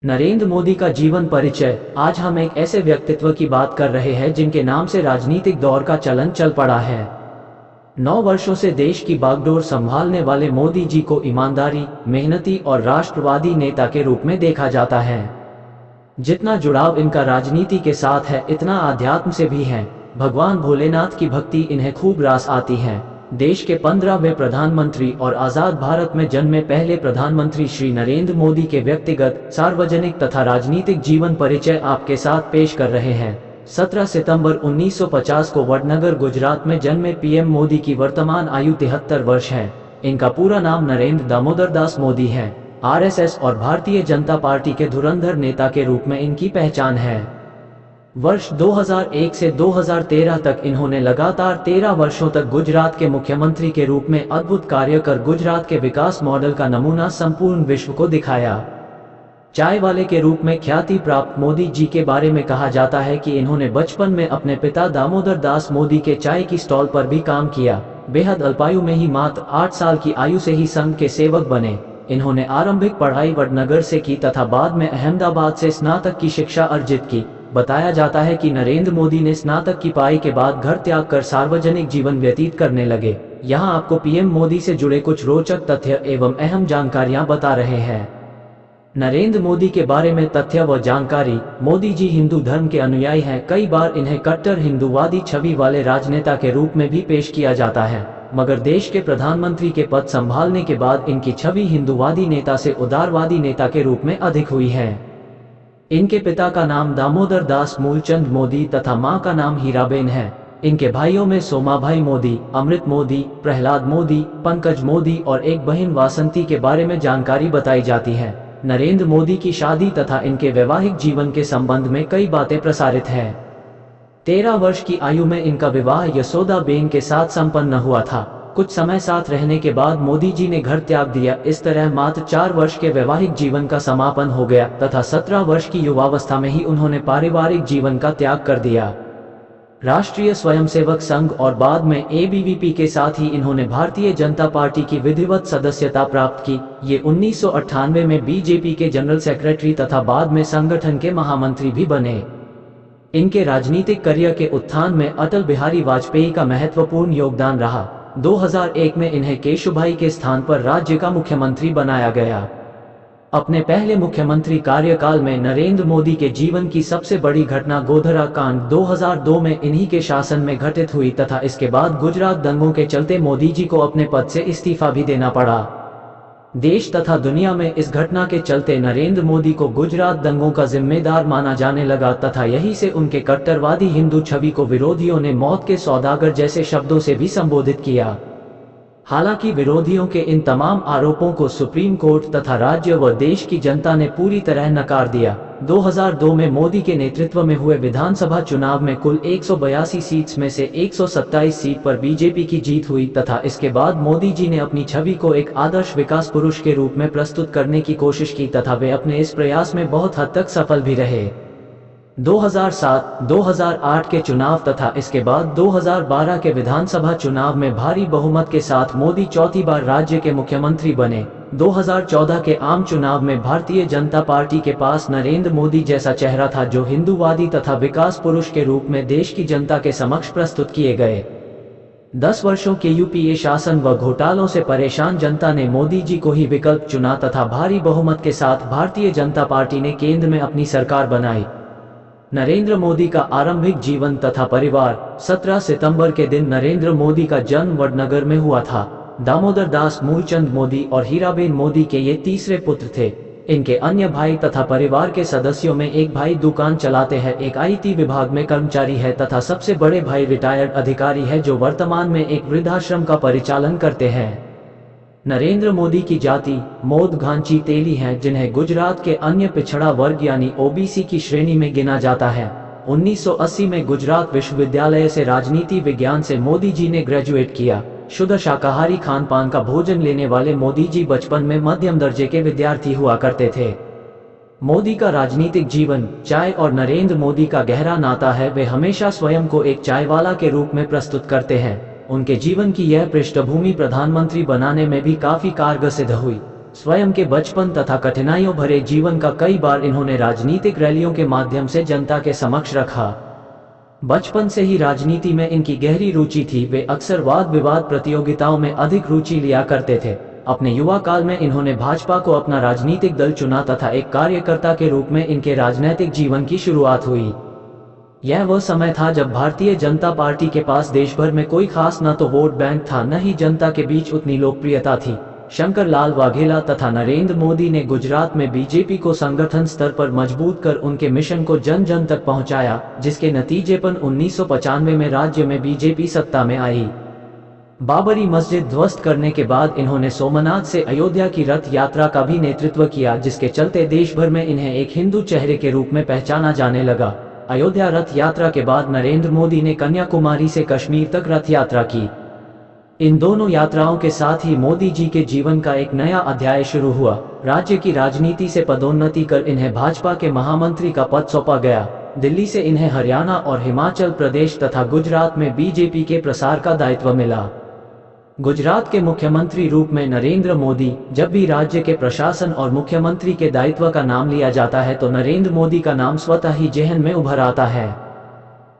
नरेंद्र मोदी का जीवन परिचय। आज हम एक ऐसे व्यक्तित्व की बात कर रहे हैं जिनके नाम से राजनीतिक दौर का चलन चल पड़ा है। 9 वर्षों से देश की बागडोर संभालने वाले मोदी जी को ईमानदारी, मेहनती और राष्ट्रवादी नेता के रूप में देखा जाता है। जितना जुड़ाव इनका राजनीति के साथ है, इतना आध्यात्म से भी है। भगवान भोलेनाथ की भक्ति इन्हें खूब रास आती है। देश के 15वें प्रधानमंत्री और आजाद भारत में जन्मे पहले प्रधानमंत्री श्री नरेंद्र मोदी के व्यक्तिगत, सार्वजनिक तथा राजनीतिक जीवन परिचय आपके साथ पेश कर रहे हैं। 17 सितंबर 1950 को वडनगर, गुजरात में जन्मे पीएम मोदी की वर्तमान आयु 73 वर्ष है। इनका पूरा नाम नरेंद्र दामोदर दास मोदी है। आरएसएस और भारतीय जनता पार्टी के धुरंधर नेता के रूप में इनकी पहचान है। वर्ष 2001 से 2013 तक इन्होंने लगातार 13 वर्षों तक गुजरात के मुख्यमंत्री के रूप में अद्भुत कार्य कर गुजरात के विकास मॉडल का नमूना संपूर्ण विश्व को दिखाया। चाय वाले के रूप में ख्याति प्राप्त मोदी जी के बारे में कहा जाता है कि इन्होंने बचपन में अपने पिता दामोदर दास मोदी के चाय की स्टॉल पर भी काम किया। बेहद अल्पायु में ही मात्र 8 साल की आयु से ही संघ के सेवक बने। इन्होंने आरंभिक पढ़ाई वडनगर से की तथा बाद में अहमदाबाद से स्नातक की शिक्षा अर्जित की। बताया जाता है कि नरेंद्र मोदी ने स्नातक की पढ़ाई के बाद घर त्याग कर सार्वजनिक जीवन व्यतीत करने लगे। यहाँ आपको पीएम मोदी से जुड़े कुछ रोचक तथ्य एवं अहम जानकारियां बता रहे हैं। नरेंद्र मोदी के बारे में तथ्य व जानकारी। मोदी जी हिंदू धर्म के अनुयायी हैं। कई बार इन्हें कट्टर हिंदूवादी छवि वाले राजनेता के रूप में भी पेश किया जाता है, मगर देश के प्रधानमंत्री के पद संभालने के बाद इनकी छवि हिंदूवादी नेता से उदारवादी नेता के रूप में अधिक हुई है। इनके पिता का नाम दामोदर दास मूलचंद मोदी तथा मां का नाम हीराबेन है। इनके भाइयों में सोमाभाई मोदी, अमृत मोदी, प्रहलाद मोदी, पंकज मोदी और एक बहन वासंती के बारे में जानकारी बताई जाती है। नरेंद्र मोदी की शादी तथा इनके वैवाहिक जीवन के संबंध में कई बातें प्रसारित हैं। 13 वर्ष की आयु में इनका विवाह यशोदाबेन के साथ संपन्न हुआ था। कुछ समय साथ रहने के बाद मोदी जी ने घर त्याग दिया। इस तरह मात्र 4 वर्ष के वैवाहिक जीवन का समापन हो गया तथा 17 वर्ष की युवावस्था में ही उन्होंने पारिवारिक जीवन का त्याग कर दिया। राष्ट्रीय स्वयंसेवक संघ और बाद में एबीवीपी के साथ ही इन्होंने भारतीय जनता पार्टी की विधिवत सदस्यता प्राप्त की। ये 1998 में बीजेपी के जनरल सेक्रेटरी तथा बाद में संगठन के महामंत्री भी बने। इनके राजनीतिक करियर के उत्थान में अटल बिहारी वाजपेयी का महत्वपूर्ण योगदान रहा। 2001 में इन्हें केशुभाई के स्थान पर राज्य का मुख्यमंत्री बनाया गया। अपने पहले मुख्यमंत्री कार्यकाल में नरेंद्र मोदी के जीवन की सबसे बड़ी घटना गोधरा कांड 2002 में इन्हीं के शासन में घटित हुई तथा इसके बाद गुजरात दंगों के चलते मोदी जी को अपने पद से इस्तीफा भी देना पड़ा। देश तथा दुनिया में इस घटना के चलते नरेंद्र मोदी को गुजरात दंगों का जिम्मेदार माना जाने लगा तथा यही से उनके कट्टरवादी हिंदू छवि को विरोधियों ने मौत के सौदागर जैसे शब्दों से भी संबोधित किया। हालांकि विरोधियों के इन तमाम आरोपों को सुप्रीम कोर्ट तथा राज्य व देश की जनता ने पूरी तरह नकार दिया। 2002 में मोदी के नेतृत्व में हुए विधानसभा चुनाव में कुल 182 सीट्स में से 127 सीट पर बीजेपी की जीत हुई तथा इसके बाद मोदी जी ने अपनी छवि को एक आदर्श विकास पुरुष के रूप में प्रस्तुत करने की कोशिश की तथा वे अपने इस प्रयास में बहुत हद तक सफल भी रहे। 2007, 2008 के चुनाव तथा इसके बाद 2012 के विधानसभा चुनाव में भारी बहुमत के साथ मोदी चौथी बार राज्य के मुख्यमंत्री बने। 2014 के आम चुनाव में भारतीय जनता पार्टी के पास नरेंद्र मोदी जैसा चेहरा था जो हिंदूवादी तथा विकास पुरुष के रूप में देश की जनता के समक्ष प्रस्तुत किए गए। 10 वर्षों के यूपीए शासन व घोटालों से परेशान जनता ने मोदी जी को ही विकल्प चुना तथा भारी बहुमत के साथ भारतीय जनता पार्टी ने केंद्र में अपनी सरकार बनाई। नरेंद्र मोदी का आरंभिक जीवन तथा परिवार। 17 सितंबर के दिन नरेंद्र मोदी का जन्म वडनगर में हुआ था। दामोदर दास मूलचंद मोदी और हीराबेन मोदी के ये तीसरे पुत्र थे। इनके अन्य भाई तथा परिवार के सदस्यों में एक भाई दुकान चलाते हैं, एक आईटी विभाग में कर्मचारी है तथा सबसे बड़े भाई रिटायर्ड अधिकारी है जो वर्तमान में एक वृद्धाश्रम का परिचालन करते हैं। नरेंद्र मोदी की जाति मोद घांची तेली हैं, जिन्हें गुजरात के अन्य पिछड़ा वर्ग यानी ओबीसी की श्रेणी में गिना जाता है। 1980 में गुजरात विश्वविद्यालय से राजनीति विज्ञान से मोदी जी ने ग्रेजुएट किया। शुद्ध शाकाहारी खान पान का भोजन लेने वाले मोदी जी बचपन में मध्यम दर्जे के विद्यार्थी हुआ करते थे। मोदी का राजनीतिक जीवन। चाय और नरेंद्र मोदी का गहरा नाता है। वे हमेशा स्वयं को एक चाय वाला के रूप में प्रस्तुत करते हैं। उनके जीवन की यह पृष्ठभूमि प्रधानमंत्री बनाने में भी काफी कारगर सिद्ध हुई। स्वयं के बचपन तथा कठिनाइयों भरे जीवन का कई बार इन्होंने राजनीतिक रैलियों के माध्यम से जनता के समक्ष रखा। बचपन से ही राजनीति में इनकी गहरी रुचि थी। वे अक्सर वाद विवाद प्रतियोगिताओं में अधिक रुचि लिया करते थे। अपने युवा काल में इन्होंने भाजपा को अपना राजनीतिक दल चुना तथा एक कार्यकर्ता के रूप में इनके राजनीतिक जीवन की शुरुआत हुई। यह वह समय था जब भारतीय जनता पार्टी के पास देश भर में कोई खास न तो वोट बैंक था, न ही जनता के बीच उतनी लोकप्रियता थी। शंकर लाल वाघेला तथा नरेंद्र मोदी ने गुजरात में बीजेपी को संगठन स्तर पर मजबूत कर उनके मिशन को जन जन तक पहुंचाया, जिसके नतीजे पर 1995 में राज्य में बीजेपी सत्ता में आई। बाबरी मस्जिद ध्वस्त करने के बाद इन्होंने सोमनाथ से अयोध्या की रथ यात्रा का भी नेतृत्व किया, जिसके चलते देश भर में इन्हें एक हिंदू चेहरे के रूप में पहचाना जाने लगा। अयोध्या रथ यात्रा के बाद नरेंद्र मोदी ने कन्याकुमारी से कश्मीर तक रथ यात्रा की। इन दोनों यात्राओं के साथ ही मोदी जी के जीवन का एक नया अध्याय शुरू हुआ। राज्य की राजनीति से पदोन्नति कर इन्हें भाजपा के महामंत्री का पद सौंपा गया। दिल्ली से इन्हें हरियाणा और हिमाचल प्रदेश तथा गुजरात में बीजेपी के प्रसार का दायित्व मिला। गुजरात के मुख्यमंत्री रूप में नरेंद्र मोदी, जब भी राज्य के प्रशासन और मुख्यमंत्री के दायित्व का नाम लिया जाता है तो नरेंद्र मोदी का नाम स्वतः ही जेहन में उभर आता है।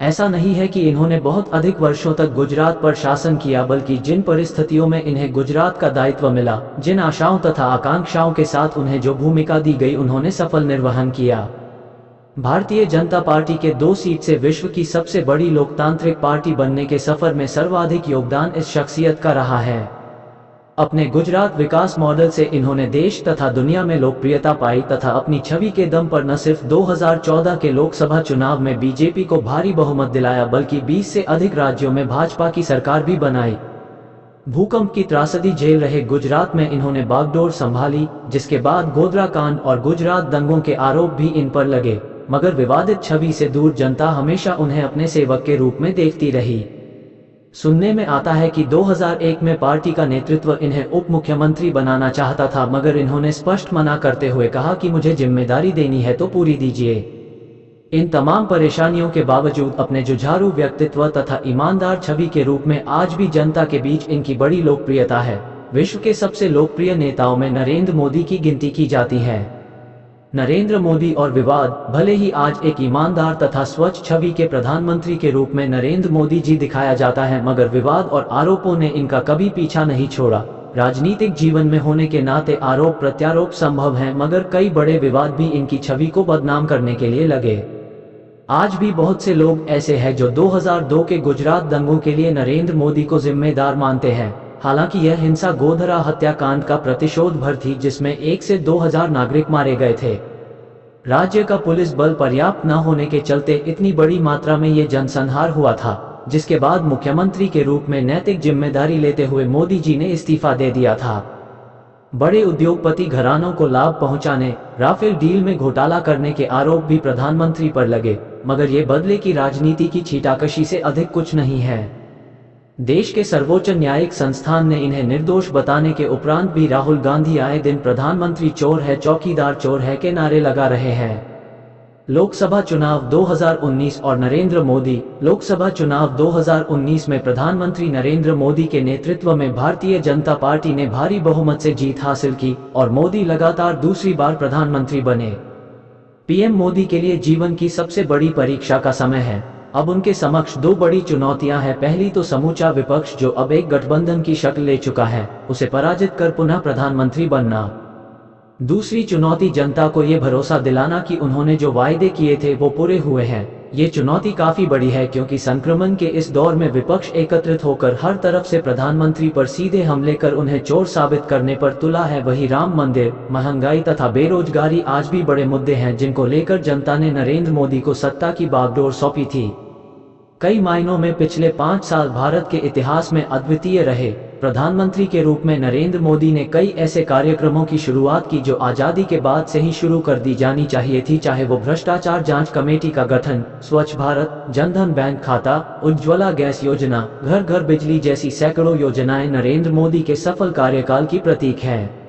ऐसा नहीं है कि इन्होंने बहुत अधिक वर्षों तक गुजरात पर शासन किया, बल्कि जिन परिस्थितियों में इन्हें गुजरात का दायित्व मिला, जिन आशाओं तथा आकांक्षाओं के साथ उन्हें जो भूमिका दी गई, उन्होंने सफल निर्वहन किया। भारतीय जनता पार्टी के 2 सीट से विश्व की सबसे बड़ी लोकतांत्रिक पार्टी बनने के सफर में सर्वाधिक योगदान इस शख्सियत का रहा है। अपने गुजरात विकास मॉडल से इन्होंने देश तथा दुनिया में लोकप्रियता पाई तथा अपनी छवि के दम पर न सिर्फ 2014 के लोकसभा चुनाव में बीजेपी को भारी बहुमत दिलाया, बल्कि 20 से अधिक राज्यों में भाजपा की सरकार भी बनाई। भूकंप की त्रासदी झेल रहे गुजरात में इन्होंने बागडोर संभाली, जिसके बाद गोधरा कांड और गुजरात दंगों के आरोप भी इन पर लगे, मगर विवादित छवि से दूर जनता हमेशा उन्हें अपने सेवक के रूप में देखती रही। सुनने में आता है कि 2001 में पार्टी का नेतृत्व इन्हें उप मुख्यमंत्री बनाना चाहता था, मगर इन्होंने स्पष्ट मना करते हुए कहा कि मुझे जिम्मेदारी देनी है तो पूरी दीजिए। इन तमाम परेशानियों के बावजूद अपने जुझारू व्यक्तित्व तथा ईमानदार छवि के रूप में आज भी जनता के बीच इनकी बड़ी लोकप्रियता है। विश्व के सबसे लोकप्रिय नेताओं में नरेंद्र मोदी की गिनती की जाती है। नरेंद्र मोदी और विवाद। भले ही आज एक ईमानदार तथा स्वच्छ छवि के प्रधानमंत्री के रूप में नरेंद्र मोदी जी दिखाया जाता है, मगर विवाद और आरोपों ने इनका कभी पीछा नहीं छोड़ा। राजनीतिक जीवन में होने के नाते आरोप प्रत्यारोप संभव हैं, मगर कई बड़े विवाद भी इनकी छवि को बदनाम करने के लिए लगे। आज भी बहुत से लोग ऐसे हैं जो 2002 के गुजरात दंगों के लिए नरेंद्र मोदी को जिम्मेदार मानते हैं। हालांकि यह हिंसा गोधरा हत्याकांड का प्रतिशोध भर थी, जिसमें 1 से 2000 नागरिक मारे गए थे। राज्य का पुलिस बल पर्याप्त न होने के चलते इतनी बड़ी मात्रा में ये जनसंहार हुआ था, जिसके बाद मुख्यमंत्री के रूप में नैतिक जिम्मेदारी लेते हुए मोदी जी ने इस्तीफा दे दिया था। बड़े उद्योगपति घरानों को लाभ पहुंचाने, राफेल डील में घोटाला करने के आरोप भी प्रधानमंत्री पर लगे, मगर ये बदले की राजनीति की छीटाकशी से अधिक कुछ नहीं है। देश के सर्वोच्च न्यायिक संस्थान ने इन्हें निर्दोष बताने के उपरांत भी राहुल गांधी आए दिन प्रधानमंत्री चोर है, चौकीदार चोर है के नारे लगा रहे हैं। लोकसभा चुनाव 2019 और नरेंद्र मोदी। लोकसभा चुनाव 2019 में प्रधानमंत्री नरेंद्र मोदी के नेतृत्व में भारतीय जनता पार्टी ने भारी बहुमत से जीत हासिल की और मोदी लगातार दूसरी बार प्रधानमंत्री बने। पीएम मोदी के लिए जीवन की सबसे बड़ी परीक्षा का समय है। अब उनके समक्ष 2 बड़ी चुनौतियां हैं। पहली तो समूचा विपक्ष, जो अब एक गठबंधन की शक्ल ले चुका है, उसे पराजित कर पुनः प्रधानमंत्री बनना। दूसरी चुनौती जनता को ये भरोसा दिलाना कि उन्होंने जो वायदे किए थे वो पूरे हुए हैं। ये चुनौती काफी बड़ी है, क्योंकि संक्रमण के इस दौर में विपक्ष एकत्रित होकर हर तरफ से प्रधानमंत्री पर सीधे हमले कर उन्हें चोर साबित करने पर तुला है। वही राम मंदिर, महंगाई तथा बेरोजगारी आज भी बड़े मुद्दे हैं, जिनको लेकर जनता ने नरेंद्र मोदी को सत्ता की बागडोर सौंपी थी। कई मायनों में पिछले 5 साल भारत के इतिहास में अद्वितीय रहे। प्रधानमंत्री के रूप में नरेंद्र मोदी ने कई ऐसे कार्यक्रमों की शुरुआत की जो आजादी के बाद से ही शुरू कर दी जानी चाहिए थी, चाहे वो भ्रष्टाचार जांच कमेटी का गठन, स्वच्छ भारत, जनधन बैंक खाता, उज्ज्वला गैस योजना, घर घर बिजली जैसी सैकड़ों योजनाएं नरेंद्र मोदी के सफल कार्यकाल की प्रतीक हैं।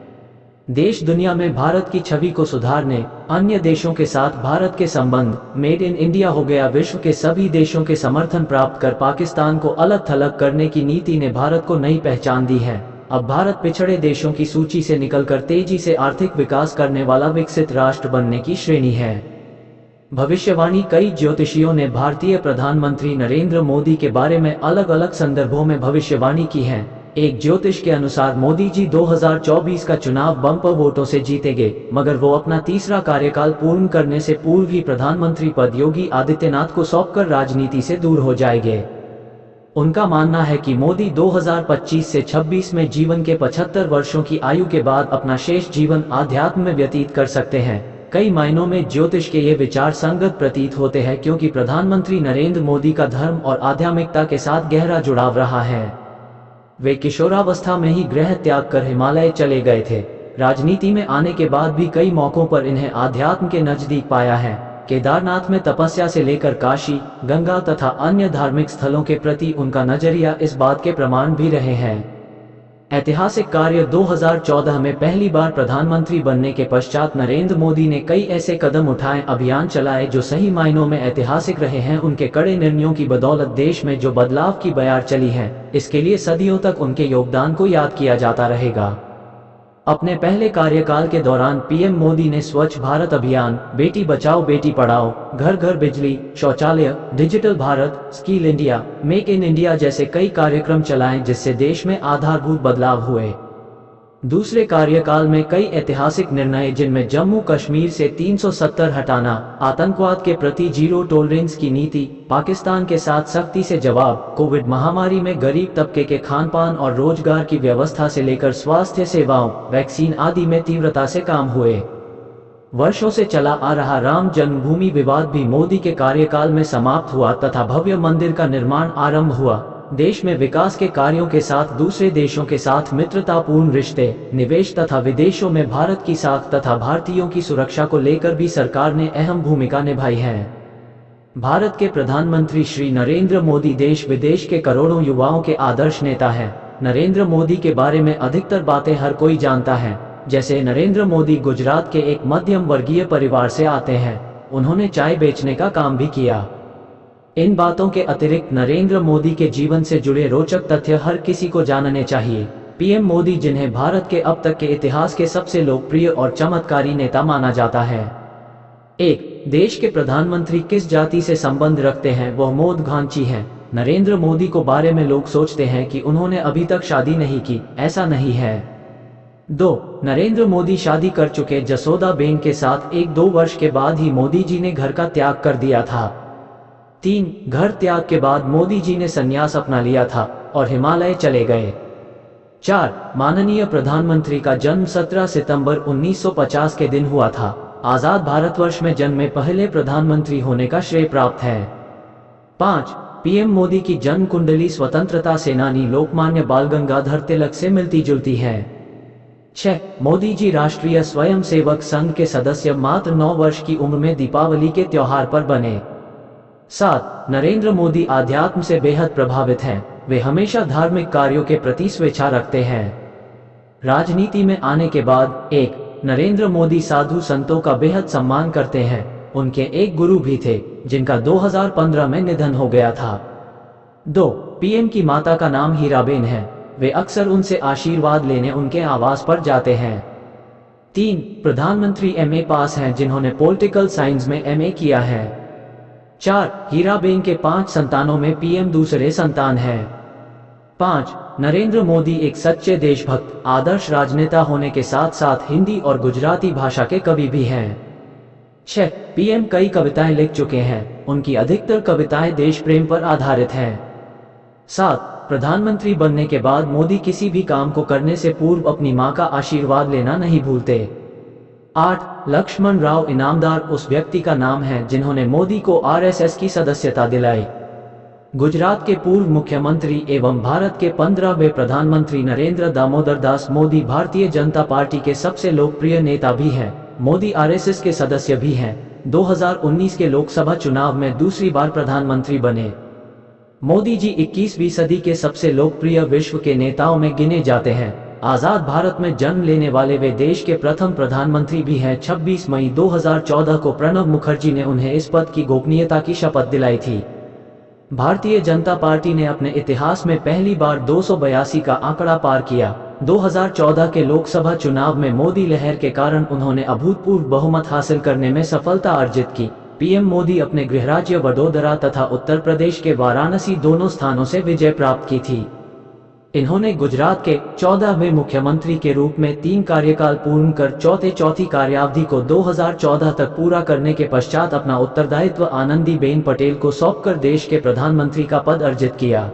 देश दुनिया में भारत की छवि को सुधारने, अन्य देशों के साथ भारत के संबंध, मेड इन इंडिया हो गया, विश्व के सभी देशों के समर्थन प्राप्त कर पाकिस्तान को अलग थलग करने की नीति ने भारत को नई पहचान दी है। अब भारत पिछड़े देशों की सूची से निकलकर तेजी से आर्थिक विकास करने वाला विकसित राष्ट्र बनने की श्रेणी है। भविष्यवाणी। कई ज्योतिषियों ने भारतीय प्रधानमंत्री नरेंद्र मोदी के बारे में अलग अलग संदर्भों में भविष्यवाणी की है। एक ज्योतिष के अनुसार मोदी जी 2024 का चुनाव बम्पर वोटों से जीतेंगे, मगर वो अपना तीसरा कार्यकाल पूर्ण करने से पूर्व ही प्रधानमंत्री पद योगी आदित्यनाथ को सौंपकर राजनीति से दूर हो जाएंगे। उनका मानना है कि मोदी 2025 से 26 में जीवन के 75 वर्षों की आयु के बाद अपना शेष जीवन आध्यात्म में व्यतीत कर सकते हैं। कई मायनों में ज्योतिष के ये विचार संगत प्रतीत होते हैं, क्योंकि प्रधानमंत्री नरेंद्र मोदी का धर्म और आध्यात्मिकता के साथ गहरा जुड़ाव रहा है। वे किशोरावस्था में ही गृह त्याग कर हिमालय चले गए थे। राजनीति में आने के बाद भी कई मौकों पर इन्हें आध्यात्म के नजदीक पाया है। केदारनाथ में तपस्या से लेकर काशी, गंगा तथा अन्य धार्मिक स्थलों के प्रति उनका नजरिया इस बात के प्रमाण भी रहे हैं। ऐतिहासिक कार्य। 2014 में पहली बार प्रधानमंत्री बनने के पश्चात नरेंद्र मोदी ने कई ऐसे कदम उठाए, अभियान चलाए जो सही मायनों में ऐतिहासिक रहे हैं। उनके कड़े निर्णयों की बदौलत देश में जो बदलाव की बयार चली है, इसके लिए सदियों तक उनके योगदान को याद किया जाता रहेगा। अपने पहले कार्यकाल के दौरान पीएम मोदी ने स्वच्छ भारत अभियान, बेटी बचाओ बेटी पढ़ाओ, घर घर बिजली, शौचालय, digital Bharat, skill India, make in India जैसे कई कार्यक्रम चलाए, जिससे देश में आधारभूत बदलाव हुए। दूसरे कार्यकाल में कई ऐतिहासिक निर्णय, जिनमें जम्मू कश्मीर से 370 हटाना, आतंकवाद के प्रति जीरो टॉलरेंस की नीति, पाकिस्तान के साथ सख्ती से जवाब, कोविड महामारी में गरीब तबके के खान पान और रोजगार की व्यवस्था से लेकर स्वास्थ्य सेवाओं, वैक्सीन आदि में तीव्रता से काम हुए। वर्षों से चला आ रहा राम जन्मभूमि विवाद भी मोदी के कार्यकाल में समाप्त हुआ तथा भव्य मंदिर का निर्माण आरंभ हुआ। देश में विकास के कार्यों के साथ दूसरे देशों के साथ मित्रतापूर्ण रिश्ते, निवेश तथा विदेशों में भारत की साख तथा भारतीयों की सुरक्षा को लेकर भी सरकार ने अहम भूमिका निभाई है। भारत के प्रधानमंत्री श्री नरेंद्र मोदी देश विदेश के करोड़ों युवाओं के आदर्श नेता हैं। नरेंद्र मोदी के बारे में अधिकतर बातें हर कोई जानता है। जैसे नरेंद्र मोदी गुजरात के एक मध्यम वर्गीय परिवार से आते हैं। उन्होंने चाय बेचने का काम भी किया। इन बातों के अतिरिक्त नरेंद्र मोदी के जीवन से जुड़े रोचक तथ्य हर किसी को जानने चाहिए। पीएम मोदी, जिन्हें भारत के अब तक के इतिहास के सबसे लोकप्रिय और चमत्कारी नेता माना जाता है। एक देश के प्रधानमंत्री किस जाति से संबंध रखते हैं, वह मोदघांची हैं। नरेंद्र मोदी को बारे में लोग सोचते हैं कि उन्होंने अभी तक शादी नहीं की, ऐसा नहीं है। 2 नरेंद्र मोदी शादी कर चुके जसोदा बेन के साथ 1-2 वर्ष के बाद ही मोदी जी ने घर का त्याग कर दिया था। 3 घर त्याग के बाद मोदी जी ने संन्यास अपना लिया था और हिमालय चले गए। 4 माननीय प्रधानमंत्री का जन्म 17 सितंबर 1950 के दिन हुआ था। आजाद भारतवर्ष में जन्मे पहले प्रधानमंत्री होने का श्रेय प्राप्त है। 5 पीएम मोदी की जन्म कुंडली स्वतंत्रता सेनानी लोकमान्य बाल गंगाधर तिलक से मिलती जुलती है। 6 मोदी जी राष्ट्रीय स्वयंसेवक संघ के सदस्य मात्र 9 वर्ष की उम्र में दीपावली के त्योहार पर बने। 7 नरेंद्र मोदी आध्यात्म से बेहद प्रभावित हैं। वे हमेशा धार्मिक कार्यों के प्रति स्वेच्छा रखते हैं। राजनीति में आने के बाद 1 नरेंद्र मोदी साधु संतों का बेहद सम्मान करते हैं। उनके एक गुरु भी थे, जिनका 2015 में निधन हो गया था। 2 पीएम की माता का नाम हीराबेन है। वे अक्सर उनसे आशीर्वाद लेने उनके आवास पर जाते हैं। 3 प्रधानमंत्री एमए पास हैं, जिन्होंने पॉलिटिकल साइंस में एमए किया है। 4 हीराबेन के 5 संतानों में पीएम दूसरे संतान है। 5 नरेंद्र मोदी एक सच्चे देशभक्त, आदर्श राजनेता होने के साथ साथ हिंदी और गुजराती भाषा के कवि भी हैं। 6 पीएम कई कविताएं लिख चुके हैं। उनकी अधिकतर कविताएं देश प्रेम पर आधारित हैं। 7 प्रधानमंत्री बनने के बाद मोदी किसी भी काम को करने से पूर्व अपनी मां का आशीर्वाद लेना नहीं भूलते। 8 लक्ष्मण राव इनामदार उस व्यक्ति का नाम है जिन्होंने मोदी को आरएसएस की सदस्यता दिलाई। गुजरात के पूर्व मुख्यमंत्री एवं भारत के 15वें प्रधानमंत्री नरेंद्र दामोदर दास मोदी भारतीय जनता पार्टी के सबसे लोकप्रिय नेता भी हैं। मोदी आरएसएस के सदस्य भी हैं। 2019 के लोकसभा चुनाव में दूसरी बार प्रधानमंत्री बने। मोदी जी 21वीं सदी के सबसे लोकप्रिय विश्व के नेताओं में गिने जाते हैं। आजाद भारत में जन्म लेने वाले वे देश के प्रथम प्रधानमंत्री भी हैं। 26 मई 2014 को प्रणब मुखर्जी ने उन्हें इस पद की गोपनीयता की शपथ दिलाई थी। भारतीय जनता पार्टी ने अपने इतिहास में पहली बार 282 का आंकड़ा पार किया। 2014 के लोकसभा चुनाव में मोदी लहर के कारण उन्होंने अभूतपूर्व बहुमत हासिल करने में सफलता अर्जित की। पीएम मोदी अपने गृह राज्य वडोदरा तथा उत्तर प्रदेश के वाराणसी दोनों स्थानों से विजय प्राप्त की थी। इन्होंने गुजरात के 14वें मुख्यमंत्री के रूप में 3 कार्यकाल पूर्ण कर चौथी कार्यावधि को 2014 तक पूरा करने के पश्चात अपना उत्तरदायित्व आनंदीबेन पटेल को सौंपकर देश के प्रधानमंत्री का पद अर्जित किया।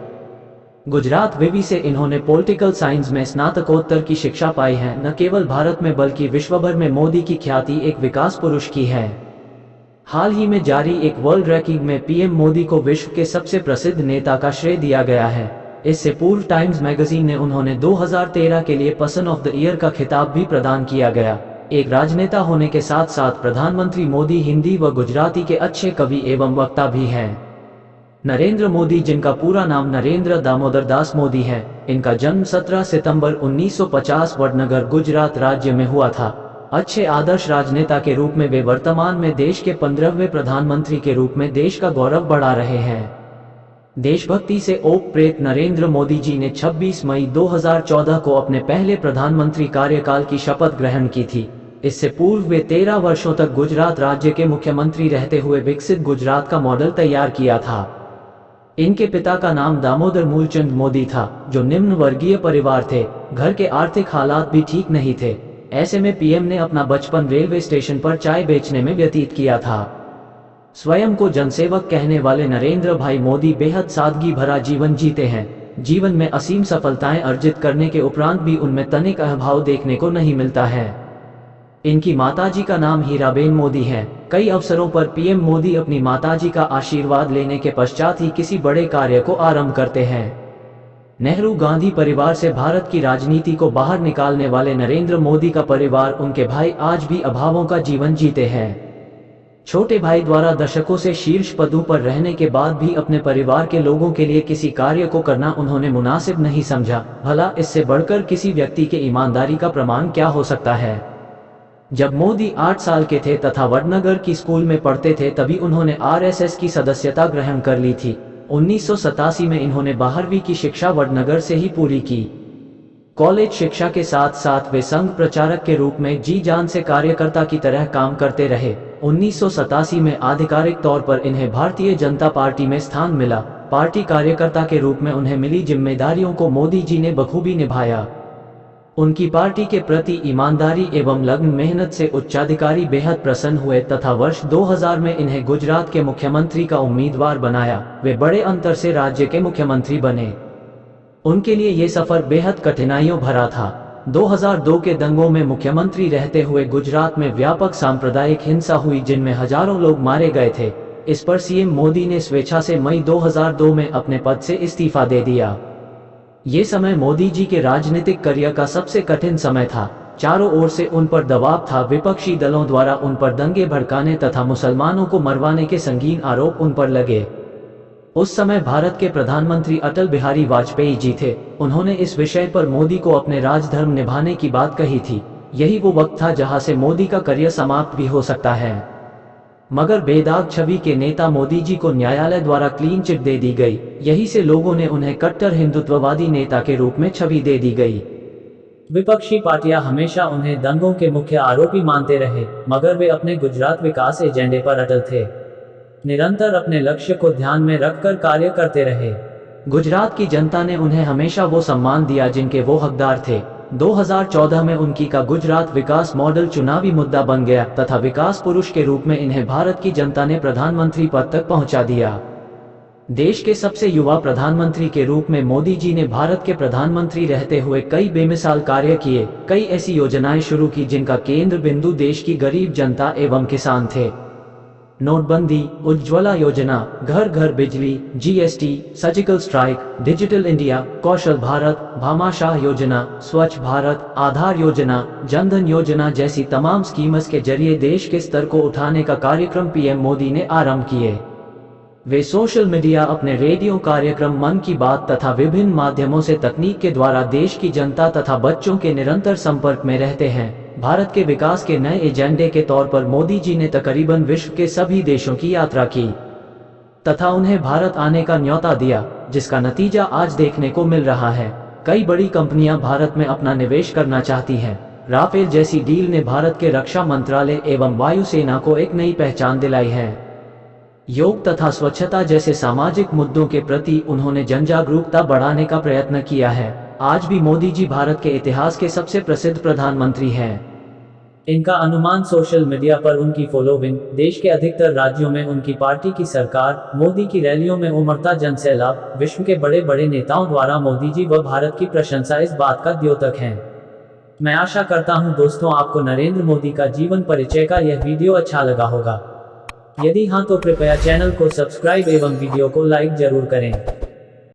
गुजरात विवि से इन्होंने पॉलिटिकल साइंस में स्नातकोत्तर की शिक्षा पाई है। न केवल भारत में बल्कि विश्वभर में मोदी की ख्याति एक विकास पुरुष की है। हाल ही में जारी एक वर्ल्ड रैंकिंग में पीएम मोदी को विश्व के सबसे प्रसिद्ध नेता का श्रेय दिया गया है। इससे पूर्व टाइम्स मैगजीन ने उन्होंने 2013 के लिए पर्सन ऑफ द ईयर का खिताब भी प्रदान किया गया। एक राजनेता होने के साथ साथ प्रधानमंत्री मोदी हिंदी व गुजराती के अच्छे कवि एवं वक्ता भी हैं। नरेंद्र मोदी, जिनका पूरा नाम नरेंद्र दामोदर दास मोदी है, इनका जन्म 17 सितंबर 1950 वडनगर गुजरात राज्य में हुआ था। अच्छे आदर्श राजनेता के रूप में वे वर्तमान में देश के 15वें प्रधानमंत्री के रूप में देश का गौरव बढ़ा रहे हैं। देशभक्ति से ओत प्रेत नरेंद्र मोदी जी ने 26 मई 2014 को अपने पहले प्रधानमंत्री कार्यकाल की शपथ ग्रहण की थी। इससे पूर्व वे 13 वर्षों तक गुजरात राज्य के मुख्यमंत्री रहते हुए विकसित गुजरात का मॉडल तैयार किया था। इनके पिता का नाम दामोदर मूलचंद मोदी था, जो निम्न वर्गीय परिवार थे। घर के आर्थिक हालात भी ठीक नहीं थे। ऐसे में पीएम ने अपना बचपन रेलवे स्टेशन पर चाय बेचने में व्यतीत किया था। स्वयं को जनसेवक कहने वाले नरेंद्र भाई मोदी बेहद सादगी भरा जीवन जीते हैं। जीवन में असीम सफलताएं अर्जित करने के उपरांत भी उनमें तनिक अभाव देखने को नहीं मिलता है। इनकी माताजी का नाम हीराबेन मोदी है। कई अवसरों पर पीएम मोदी अपनी माताजी का आशीर्वाद लेने के पश्चात ही किसी बड़े कार्य को आरंभ करते हैं। नेहरू गांधी परिवार से भारत की राजनीति को बाहर निकालने वाले नरेंद्र मोदी का परिवार, उनके भाई आज भी अभावों का जीवन जीते हैं। छोटे भाई द्वारा दशकों से शीर्ष पदों पर रहने के बाद भी अपने परिवार के लोगों के लिए किसी कार्य को करना उन्होंने मुनासिब नहीं समझा। भला इससे बढ़कर किसी व्यक्ति के ईमानदारी का प्रमाण क्या हो सकता है। जब मोदी 8 साल के थे तथा वडनगर की स्कूल में पढ़ते थे, तभी उन्होंने आरएसएस की सदस्यता ग्रहण कर ली थी। 1987 में इन्होंने 12वीं की शिक्षा वडनगर से ही पूरी की। कॉलेज शिक्षा के साथ साथ वे संघ प्रचारक के रूप में जी जान से कार्यकर्ता की तरह काम करते रहे। 1987 में आधिकारिक तौर पर इन्हें भारतीय जनता पार्टी में स्थान मिला। पार्टी कार्यकर्ता के रूप में उन्हें मिली जिम्मेदारियों को मोदी जी ने बखूबी निभाया। उनकी पार्टी के प्रति ईमानदारी एवं लगन मेहनत से उच्चाधिकारी बेहद प्रसन्न हुए तथा वर्ष 2000 में इन्हें गुजरात के मुख्यमंत्री का उम्मीदवार बनाया। वे बड़े अंतर से राज्य के मुख्यमंत्री बने। उनके लिए ये सफर बेहद कठिनाइयों भरा था। 2002 के दंगों में मुख्यमंत्री रहते हुए गुजरात में व्यापक सांप्रदायिक हिंसा हुई, जिनमें हजारों लोग मारे गए थे। इस पर सीएम मोदी ने स्वेच्छा से मई 2002 में अपने पद से इस्तीफा दे दिया। ये समय मोदी जी के राजनीतिक करियर का सबसे कठिन समय था। चारों ओर से उन पर दबाव था। विपक्षी दलों द्वारा उन पर दंगे भड़काने तथा मुसलमानों को मरवाने के संगीन आरोप उन पर लगे। उस समय भारत के प्रधानमंत्री अटल बिहारी वाजपेयी जी थे। उन्होंने इस विषय पर मोदी को अपने राजधर्म निभाने की बात कही थी। यही वो वक्त था जहां से मोदी का करियर समाप्त भी हो सकता है। मगर बेदाग छवि के नेता मोदी जी को न्यायालय द्वारा क्लीन चिट दे दी गई। यही से लोगों ने उन्हें कट्टर हिंदुत्ववादी नेता के रूप में छवि दे दी गई। विपक्षी पार्टियां हमेशा उन्हें दंगों के मुख्य आरोपी मानते रहे, मगर वे अपने गुजरात विकास एजेंडे पर अटल थे। निरंतर अपने लक्ष्य को ध्यान में रखकर कार्य करते रहे। गुजरात की जनता ने उन्हें हमेशा वो सम्मान दिया जिनके वो हकदार थे। 2014 में उनकी का गुजरात विकास मॉडल चुनावी मुद्दा बन गया तथा विकास पुरुष के रूप में इन्हें भारत की जनता ने प्रधानमंत्री पद तक पहुंचा दिया। देश के सबसे युवा प्रधानमंत्री के रूप में मोदी जी ने भारत के प्रधानमंत्री रहते हुए कई बेमिसाल कार्य किए। कई ऐसी योजनाएं शुरू की जिनका केंद्र बिंदु देश की गरीब जनता एवं किसान थे। नोटबंदी, उज्ज्वला योजना, घर घर बिजली, GST, surgical strike, digital India, Kaushal Bharat, Bhamashah योजना, स्वच्छ भारत, आधार योजना, जनधन योजना जैसी तमाम स्कीम्स के जरिए देश के स्तर को उठाने का कार्यक्रम पीएम मोदी ने आरंभ किए। वे सोशल मीडिया, अपने रेडियो कार्यक्रम मन की बात तथा विभिन्न माध्यमों से तकनीक के द्वारा देश की जनता तथा बच्चों के निरंतर संपर्क में रहते हैं। भारत के विकास के नए एजेंडे के तौर पर मोदी जी ने तकरीबन विश्व के सभी देशों की यात्रा की तथा उन्हें भारत आने का न्योता दिया, जिसका नतीजा आज देखने को मिल रहा है। कई बड़ी कंपनियां भारत में अपना निवेश करना चाहती हैं। राफेल जैसी डील ने भारत के रक्षा मंत्रालय एवं वायुसेना को एक नई पहचान दिलाई है। योग तथा स्वच्छता जैसे सामाजिक मुद्दों के प्रति उन्होंने जनजागरूकता बढ़ाने का प्रयत्न किया है। आज भी मोदी जी भारत के इतिहास के सबसे प्रसिद्ध प्रधानमंत्री हैं। इनका अनुमान सोशल मीडिया पर उनकी फॉलोइंग, देश के अधिकतर राज्यों में उनकी पार्टी की सरकार, मोदी की रैलियों में उमड़ता जनसैलाब, विश्व के बड़े बड़े नेताओं द्वारा मोदी जी व भारत की प्रशंसा इस बात का द्योतक है। मैं आशा करता हूं दोस्तों आपको नरेंद्र मोदी का जीवन परिचय का यह वीडियो अच्छा लगा होगा। यदि हाँ तो कृपया चैनल को सब्सक्राइब एवं वीडियो को लाइक जरूर करें।